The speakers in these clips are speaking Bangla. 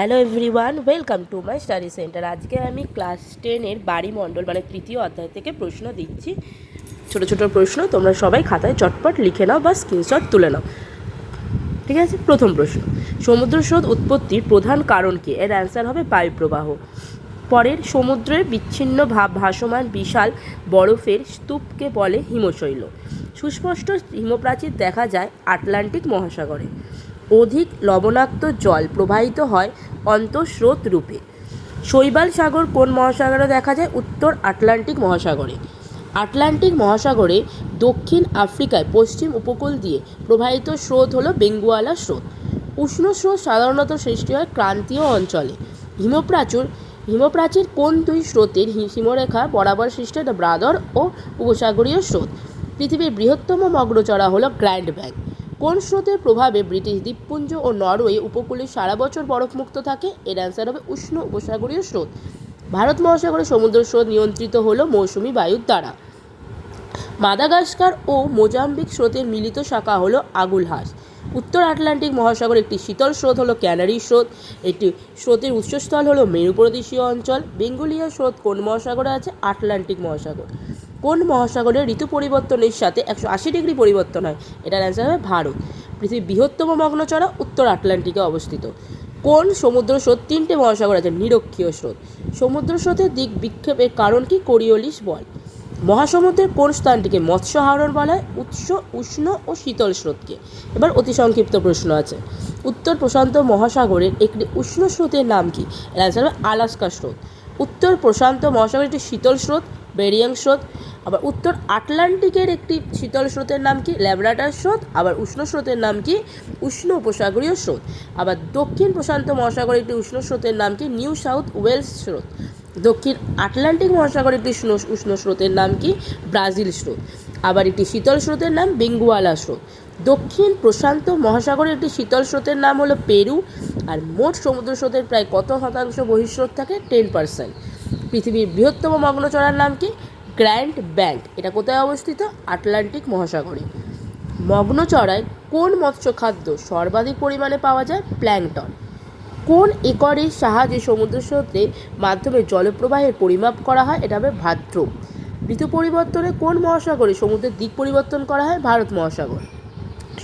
Hello everyone, welcome to my study centre. আজকে আমি ক্লাস 10-এর বাড়িমণ্ডল মানে তৃতীয় অধ্যায় থেকে প্রশ্ন দিচ্ছি। ছোট ছোট প্রশ্ন, তোমরা সবাই খাতায় চটপট লিখে নাও বা স্ক্রিনশট তুলে নাও। ঠিক আছে, প্রথম প্রশ্ন, সমুদ্র স্রোত উৎপত্তির প্রধান কারণ কি? এর অ্যান্সার হবে বায়ুপ্রবাহ। পরের, সমুদ্রের বিচ্ছিন্ন ভাসমান বিশাল বরফের স্তূপকে বলে হিমশৈল। সুস্পষ্ট হিমপ্রাচীর দেখা যায় আটলান্টিক মহাসাগরে। অধিক লবণাক্ত জল প্রবাহিত হয় অন্তঃস্রোত রূপে। শৈবাল সাগর কোন মহাসাগরে দেখা যায়? উত্তর আটলান্টিক মহাসাগরে। আটলান্টিক মহাসাগরে দক্ষিণ আফ্রিকায় পশ্চিম উপকূল দিয়ে প্রবাহিত স্রোত হলো বেঙ্গুয়ালা স্রোত। উষ্ণ স্রোত সাধারণত সৃষ্টি হয় ক্রান্তীয় অঞ্চলে। হিমপ্রাচীর কোন দুই স্রোতের হিমরেখা বরাবর সৃষ্ট? ব্রাদার ও উপসাগরীয় স্রোত। পৃথিবীর বৃহত্তম মগ্নচড়া হলো গ্র্যান্ড ব্যাঙ্ক। কোন স্রোতের প্রভাবে ব্রিটিশ দ্বীপপুঞ্জ ও নরওয়ে উপকূলে সারা বছর বরফমুক্ত থাকে? এর অ্যান্সার হবে উষ্ণ উপসাগরীয় স্রোত। ভারত মহাসাগরে সমুদ্র স্রোত নিয়ন্ত্রিত হলো মৌসুমি বায়ুর দ্বারা। মাদাগাস্কার ও মোজাম্বিক স্রোতের মিলিত শাখা হলো আগুলহাস। উত্তর আটলান্টিক মহাসাগরে একটি শীতল স্রোত হলো ক্যানারি স্রোত। একটি স্রোতের উৎসস্থল হলো মেরু প্রদেশীয় অঞ্চল। বেঙ্গলীয় স্রোত কোন মহাসাগরে আছে? আটলান্টিক মহাসাগর। কোন মহাসাগরের ঋতু পরিবর্তনের সাথে 180 ডিগ্রি পরিবর্তন হয়? এটার অ্যান্সার হবে ভারত। পৃথিবীর বৃহত্তম মগ্নচড়া উত্তর আটলান্টিকে অবস্থিত। কোন সমুদ্র স্রোত 3টে মহাসাগর আছে? নিরক্ষীয় স্রোত। সমুদ্র স্রোতের দিক বিক্ষেপের কারণ কি? কোরিওলিস বল। মহাসমুদ্রের কোন স্থানটিকে মৎস্য আহরণ বলা হয়? উষ্ণ ও শীতল স্রোতকে। এবার অতি সংক্ষিপ্ত প্রশ্ন আছে। উত্তর প্রশান্ত মহাসাগরের একটি উষ্ণ স্রোতের নাম কি? এর অ্যান্সার হবে আলাস্কা স্রোত। উত্তর প্রশান্ত মহাসাগরের একটি শীতল স্রোত বেরিয়াং স্রোত। আবার উত্তর আটলান্টিকের একটি শীতল স্রোতের নাম কি? ল্যাব্রাডর স্রোত। আবার উষ্ণ স্রোতের নাম কি? উষ্ণ উপসাগরীয় স্রোত। আবার দক্ষিণ প্রশান্ত মহাসাগরের একটি উষ্ণ স্রোতের নাম কি? নিউ সাউথ ওয়েলস স্রোত। দক্ষিণ আটলান্টিক মহাসাগরের একটি উষ্ণ স্রোতের নাম কি? ব্রাজিল স্রোত। আবার একটি শীতল স্রোতের নাম বেঙ্গুয়ালা স্রোত। দক্ষিণ প্রশান্ত মহাসাগরের একটি শীতল স্রোতের নাম হলো পেরু। আর মোট সমুদ্র স্রোতের প্রায় কত শতাংশ বহিঃস্রোত থাকে? 10%। পৃথিবীর বৃহত্তম মগ্নচড়ার নাম কি? Grand bank. এটা কোথায় অবস্থিত? আটলান্টিক মহাসাগরে। মগ্নচড়ায় কোন মৎস্য খাদ্য সর্বাধিক পরিমাণে পাওয়া যায়? প্ল্যাঙ্কটন। কোন একরের সাহায্যে সমুদ্র স্রোতের মাধ্যমে জলপ্রবাহের পরিমাপ করা হয়? এটা হবে ভাদ্র। ঋতু পরিবর্তনে কোন মহাসাগরে সমুদ্রের দিক পরিবর্তন করা হয়? ভারত মহাসাগর।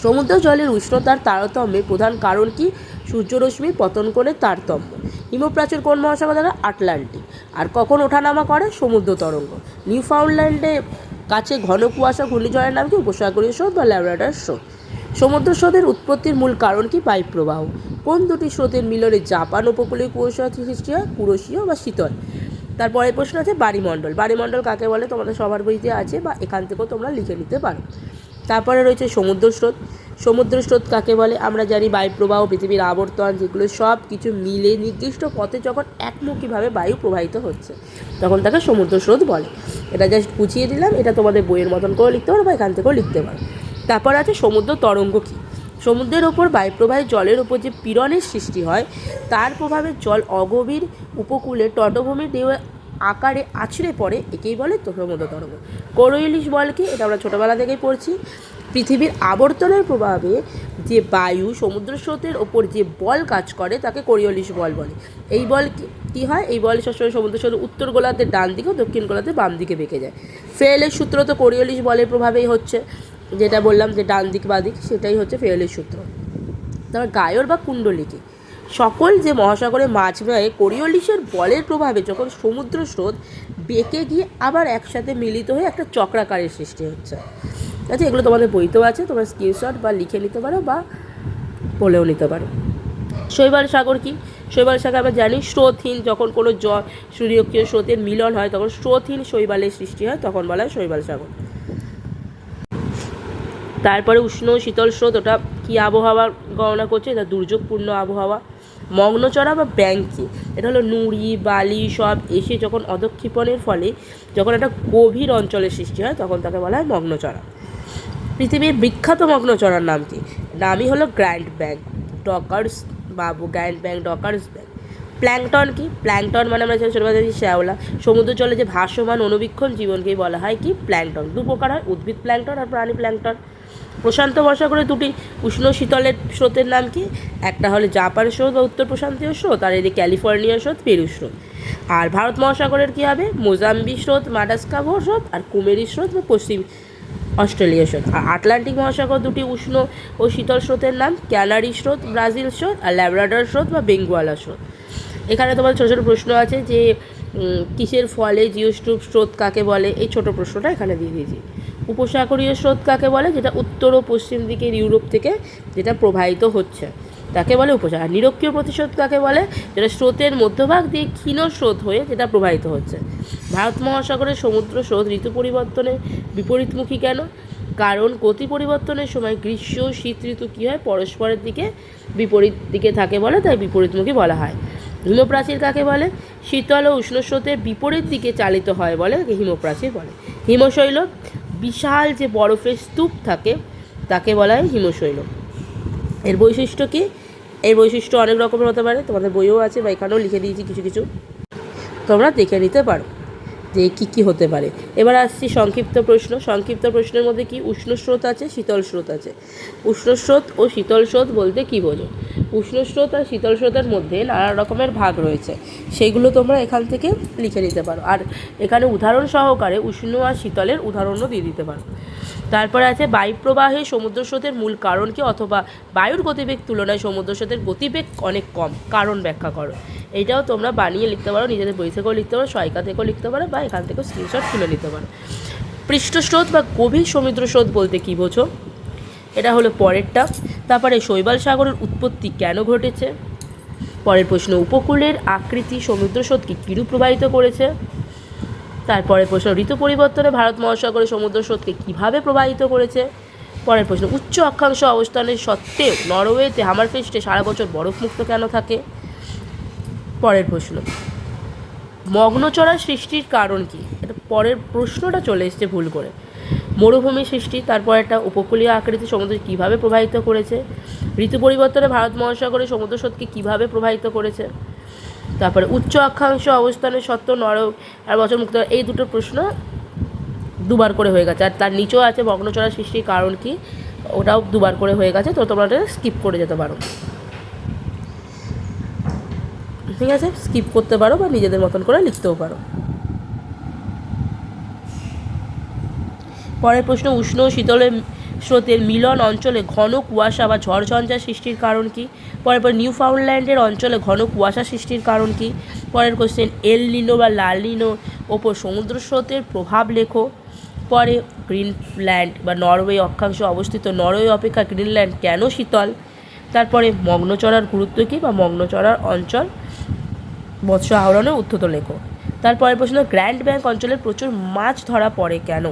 সমুদ্র জলের উষ্ণতার তারতম্যের প্রধান কারণ কি? সূর্যরশ্মি পতন কোণের তারতম্য। হিমপ্রাচীর কোন মহাসাগর দ্বারা? আটলান্টিক। আর কখন ওঠানামা করে? সমুদ্র তরঙ্গ। নিউফাউন্ডল্যান্ডে কাছে ঘন কুয়াশা ঘূর্ণিঝড়ের নাম কি? উপসাগরীয় স্রোত বা ল্যাব্রাডর স্রোত। সমুদ্র স্রোতের উৎপত্তির মূল কারণ কি? বায়ুপ্রবাহ। কোন দুটি স্রোতের মিলনে জাপান উপকূলীয় কুয়াশা সৃষ্টি হয়? কুরোশীয় বা শীতল। তারপরের প্রশ্ন আছে বাড়িমণ্ডল। বাড়িমণ্ডল কাকে বলে? তোমাদের সবার বইতে আছে বা এখান থেকেও তোমরা লিখে নিতে পারো। তারপরে রয়েছে সমুদ্র স্রোত। সমুদ্র স্রোত কাকে বলে? আমরা জানি বায়ুপ্রবাহ, পৃথিবীর আবর্তন, যেগুলো সব কিছু মিলে নির্দিষ্ট পথে যখন একমুখীভাবে বায়ু প্রবাহিত হচ্ছে তখন তাকে সমুদ্র স্রোত বলে। এটা জাস্ট বুঝিয়ে দিলাম, এটা তোমাদের বইয়ের মতন করে লিখতে পারো বা এখান থেকেও লিখতে পারো। তারপর আছে সমুদ্র তরঙ্গ কী? সমুদ্রের ওপর বায়ুপ্রবাহে জলের ওপর যে পীড়নের সৃষ্টি হয় তার প্রভাবে জল অগভীর উপকূলে তটভূমির ঢেউয়ের আকারে আছড়ে পড়ে, একেই বলে সমুদ্র তরঙ্গ। কোরিওলিস বল কি? এটা আমরা ছোটোবেলা থেকেই পড়ছি। পৃথিবীর আবর্তনের প্রভাবে যে বায়ু সমুদ্র স্রোতের ওপর যে বল কাজ করে তাকে কোরিওলিস বল বলে। এই বল কি হয়? এই বল সবসময় সমুদ্র স্রোতের উত্তর গোলার্ধে ডান দিকে ও দক্ষিণ গোলার্ধে বাম দিকে বেঁকে যায়। ফেরেলের সূত্র তো কোরিওলিস বলের প্রভাবেই হচ্ছে, যেটা বললাম যে ডান দিক বা দিক, সেটাই হচ্ছে ফেরেলের সূত্র। তারপর গায়র বা কুণ্ডলিনী। সকল যে মহাসাগরে মাছ বেয়ে কোরিওলিসের বলের প্রভাবে যখন সমুদ্র স্রোত বেঁকে গিয়ে আবার একসাথে মিলিত হয়ে একটা চক্রাকারের সৃষ্টি হচ্ছে। আচ্ছা, এগুলো তোমাদের বইতেও আছে, তোমরা স্ক্রিনশট বা লিখে নিতে পারো বা বলেও নিতে পারো। শৈবাল সাগর কি? শৈবাল সাগর আমরা জানি স্রোতহীন, যখন কোনো সূর্যকীয় স্রোতের মিলন হয় তখন স্রোতহীন শৈবালের সৃষ্টি হয়, তখন বলা হয় শৈবাল সাগর। তারপরে উষ্ণ শীতল স্রোত, ওটা কী আবহাওয়া গণনা করছে? এটা দুর্যোগপূর্ণ আবহাওয়া। মগ্নচড়া বা ব্যাঙ্কি, এটা হলো নুড়ি বালি সব এসে যখন অধক্ষেপণের ফলে যখন একটা গভীর অঞ্চলের সৃষ্টি হয় তখন তাকে বলা হয় মগ্নচড়া। পৃথিবীর বিখ্যাত মগ্নচড়ার নাম কি? নামই হলো গ্র্যান্ড ব্যাঙ্ক, ডকার্স বাবু, গ্র্যান্ড ব্যাঙ্ক, ডকার্স ব্যাঙ্ক। প্ল্যাঙ্কটন কি? প্ল্যাঙ্কটন মানে আমরা ছোটবেলা থেকে শ্যাওলা। সমুদ্র জলে যে ভাসমান অনুবীক্ষণ জীবনকেই বলা হয় কি? প্ল্যাঙ্কটন। দু প্রকার হয়, উদ্ভিদ প্ল্যাঙ্কটন আর প্রাণী প্ল্যাঙ্কটন। প্রশান্ত মহাসাগরের দুটি উষ্ণ শীতলের স্রোতের নাম কি? একটা হলো জাপান স্রোত বা উত্তর প্রশান্তীয় স্রোত, আর এদিকে ক্যালিফোর্নিয়া স্রোত, পেরু স্রোত। আর ভারত মহাসাগরের কি হবে? মোজাম্বিক স্রোত, মাডাগাস্কার স্রোত, আর কুমেরি স্রোত বা পশ্চিম অস্ট্রেলিয়া স্রোত। আর আটলান্টিক মহাসাগর দুটি উষ্ণ ও শীতল স্রোতের নাম ক্যানারি স্রোত, ব্রাজিল স্রোত, আর ল্যাব্রাডর স্রোত বা বেঙ্গুয়ালা স্রোত। এখানে তোমার ছোটো ছোটো প্রশ্ন আছে যে কিসের ফলে জিওস্ট্রুপ স্রোত কাকে বলে, এই ছোটো প্রশ্নটা এখানে দিয়ে দিয়েছি। উপসাগরীয় স্রোত কাকে বলে? যেটা উত্তর ও পশ্চিম দিকের ইউরোপ থেকে যেটা প্রবাহিত হচ্ছে তাকে বলে উপসাগর। আর নিরক্ষীয় প্রতিস্রোত কাকে বলে? যেটা স্রোতের মধ্যভাগ দিয়ে ক্ষীণ স্রোত হয়ে যেটা প্রবাহিত হচ্ছে। ভারত মহাসাগরের সমুদ্র স্রোত ঋতু পরিবর্তনের বিপরীতমুখী কেন? কারণ গতি পরিবর্তনের সময় গ্রীষ্ম শীত ঋতু কী হয়? পরস্পরের দিকে বিপরীত দিকে থাকে বলে তাই বিপরীতমুখী বলা হয়। হিমপ্রাচীর কাকে বলে? শীতল ও উষ্ণ স্রোতের বিপরীত দিকে চালিত হয় বলে হিমপ্রাচীর বলে। হিমশৈল বিশাল যে বরফের স্তূপ থাকে তাকে বলা হয় হিমশৈল। এর বৈশিষ্ট্য কী? এর বৈশিষ্ট্য অনেক রকমের হতে পারে, তোমাদের বইও আছে বা এখানেও লিখে দিয়েছি কিছু কিছু, তোমরা দেখে নিতে পারো যে কী কী হতে পারে। এবার আসছি সংক্ষিপ্ত প্রশ্ন। সংক্ষিপ্ত প্রশ্নের মধ্যে কি উষ্ণ স্রোত আছে, শীতল স্রোত আছে। উষ্ণ স্রোত ও শীতল স্রোত বলতে কী বোঝো? উষ্ণ স্রোত আর শীতল স্রোতের মধ্যে নানা রকমের ভাগ রয়েছে, সেইগুলো তোমরা এখান থেকে লিখে নিতে পারো। আর এখানে উদাহরণ সহকারে উষ্ণ আর শীতলের উদাহরণও দিয়ে দিতে পারো। তারপরে আছে বায়ুপ্রবাহে সমুদ্র স্রোতের মূল কারণ কি, অথবা বায়ুর গতিবেগ তুলনায় সমুদ্র স্রোতের গতিবেগ অনেক কম, কারণ ব্যাখ্যা করো। এইটাও তোমরা বানিয়ে লিখতে পারো, নিজেদের বই থেকেও লিখতে পারো, সহায়িকা থেকেও লিখতে পারো, বা এখান থেকেও স্ক্রিনশট তুলে নিতে পারো। পৃষ্ঠস্রোত বা গভীর সমুদ্র স্রোত বলতে কী বোঝো? এটা হলো পরেরটা। তারপরে শৈবাল সাগরের উৎপত্তি কেন ঘটেছে? পরের প্রশ্ন উপকূলের আকৃতি সমুদ্র স্রোতকে কিরূপ প্রবাহিত করেছে? তারপরের প্রশ্ন ঋতু পরিবর্তনে ভারত মহাসাগরের সমুদ্র স্রোতকে কীভাবে প্রবাহিত করেছে? পরের প্রশ্ন উচ্চ অক্ষাংশ অবস্থানের সত্ত্বেও নরওয়েতে হামারফেস্টে সারা বছর বরফমুক্ত কেন থাকে? পরের প্রশ্ন মগ্নচড়ার সৃষ্টির কারণ কি? এটা পরের প্রশ্নটা চলে এসছে ভুল করে। মরুভূমি সৃষ্টি। তারপর একটা উপকূলীয় আকৃতি সমুদ্র কীভাবে প্রবাহিত করেছে? ঋতু পরিবর্তনে ভারত মহাসাগরের সমুদ্র স্রোতকে কীভাবে প্রবাহিত করেছে? তারপরে উচ্চ অক্ষাংশ অবস্থানের সত্ত্বেও আর বছর মুক্ত, এই দুটো প্রশ্ন দুবার করে হয়ে গেছে। আর তার নিচেও আছে মগ্নচড়ার সৃষ্টির কারণ কি, ওটাও দুবার করে হয়ে গেছে, তো তোমরা এটা স্কিপ করে যেতে পারো। ঠিক আছে, স্কিপ করতে পারো বা নিজেদের মতন করে লিখতেও পারো। পরের প্রশ্ন উষ্ণ ও শীতলের স্রোতের মিলন অঞ্চলে ঘন কুয়াশা বা ঝড়ঝঞ্ঝা সৃষ্টির কারণ কি? পরের পর নিউ ফাউন্ডল্যান্ডের অঞ্চলে ঘন কুয়াশা সৃষ্টির কারণ কি? পরের কোশ্চেন এল নিনো বা লাল নিনো ওপর সমুদ্র স্রোতের প্রভাব লেখো। পরে গ্রিনল্যান্ড বা নরওয়ে অক্ষাংশ অবস্থিত নরওয়ে অপেক্ষা গ্রিনল্যান্ড কেন শীতল? তারপরে মগ্নচড়ার গুরুত্ব কী বা মগ্নচড়ার অঞ্চল মৎস্য আহরণের উদ্ধত লেখো। তারপরের প্রশ্ন গ্র্যান্ড ব্যাংক অঞ্চলে প্রচুর মাছ ধরা পড়ে কেন?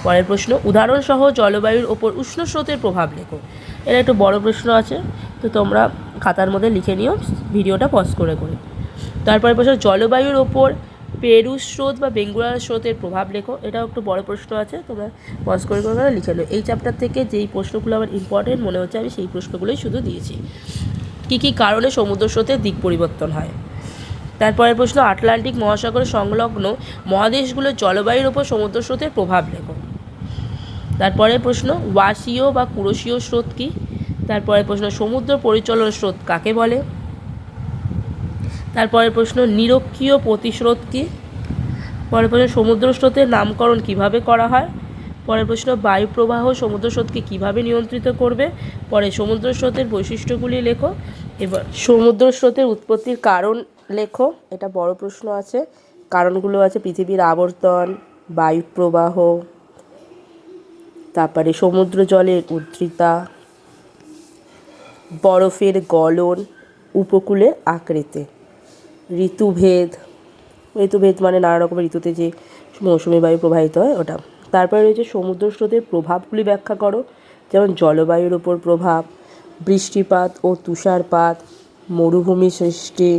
পরের প্রশ্ন উদাহরণসহ জলবায়ুর ওপর উষ্ণ স্রোতের প্রভাব লেখো। এটা একটু বড় প্রশ্ন আছে, তো তোমরা খাতার মধ্যে লিখে নিও ভিডিওটা পজ করে করে। তারপরের প্রশ্ন জলবায়ুর ওপর পেরু স্রোত বা বেঙ্গুয়ালা স্রোতের প্রভাব লেখো। এটাও একটু বড় প্রশ্ন আছে, তোমরা পজ করে করে লিখে নিও। এই চ্যাপ্টার থেকে যেই প্রশ্নগুলো আমার ইম্পর্টেন্ট মনে হচ্ছে আমি সেই প্রশ্নগুলোই শুধু দিয়েছি। কী কী কারণে সমুদ্র স্রোতের দিক পরিবর্তন হয়? তারপরের প্রশ্ন আটলান্টিক মহাসাগর সংলগ্ন মহাদেশগুলোর জলবায়ুর ওপর সমুদ্র স্রোতের প্রভাব লেখো। তারপরের প্রশ্ন ওয়াশীয় বা কুরোশীয় স্রোত কী? তারপরের প্রশ্ন সমুদ্র পরিচলন স্রোত কাকে বলে? তারপরের প্রশ্ন নিরক্ষীয় প্রতিস্রোত কী? পরের প্রশ্ন সমুদ্র স্রোতের নামকরণ কিভাবে করা হয়? পরের প্রশ্ন বায়ুপ্রবাহ সমুদ্র স্রোতকে কীভাবে নিয়ন্ত্রিত করবে? পরে সমুদ্র স্রোতের বৈশিষ্ট্যগুলি লেখো। এবার সমুদ্র স্রোতের উৎপত্তির কারণ লেখো। এটা বড় প্রশ্ন আছে, কারণগুলো আছে পৃথিবীর আবর্তন, বায়ুপ্রবাহ, তারপরে সমুদ্র জলের উদ্রিতা, বরফের গলন, উপকূলের আকৃতি, ঋতুভেদ মানে নানা রকমের ঋতুতে যে মৌসুমী বায়ু প্রবাহিত হয় ওটা। তারপরে রয়েছে সমুদ্র স্রোতের প্রভাবগুলি ব্যাখ্যা করো, যেমন জলবায়ুর ওপর প্রভাব, বৃষ্টিপাত ও তুষারপাত, মরুভূমি সৃষ্টি,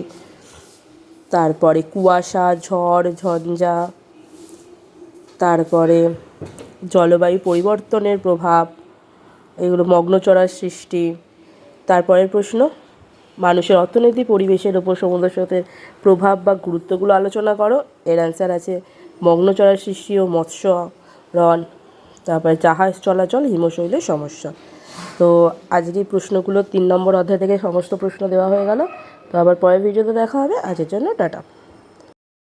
তারপরে কুয়াশা, ঝড় ঝঞ্ঝা, তারপরে জলবায়ু পরিবর্তনের প্রভাব, এগুলো মগ্নচড়ার সৃষ্টি। তারপরের প্রশ্ন মানুষের অর্থনীতি পরিবেশের ওপর সমুদ্র স্রোতের প্রভাব বা গুরুত্বগুলো আলোচনা করো। এর অ্যান্সার আছে মগ্নচড়ার সৃষ্টি ও মৎস্যরণ। তারপরে জাহাজ চলাচল, হিমশৈলের সমস্যা। তো আজকে এই প্রশ্নগুলো 3 নম্বর অধ্যায় থেকে সমস্ত প্রশ্ন দেওয়া হয়ে গেল। তো আবার পরের ভিডিওতে দেখা হবে। আজকের জন্য টাটা।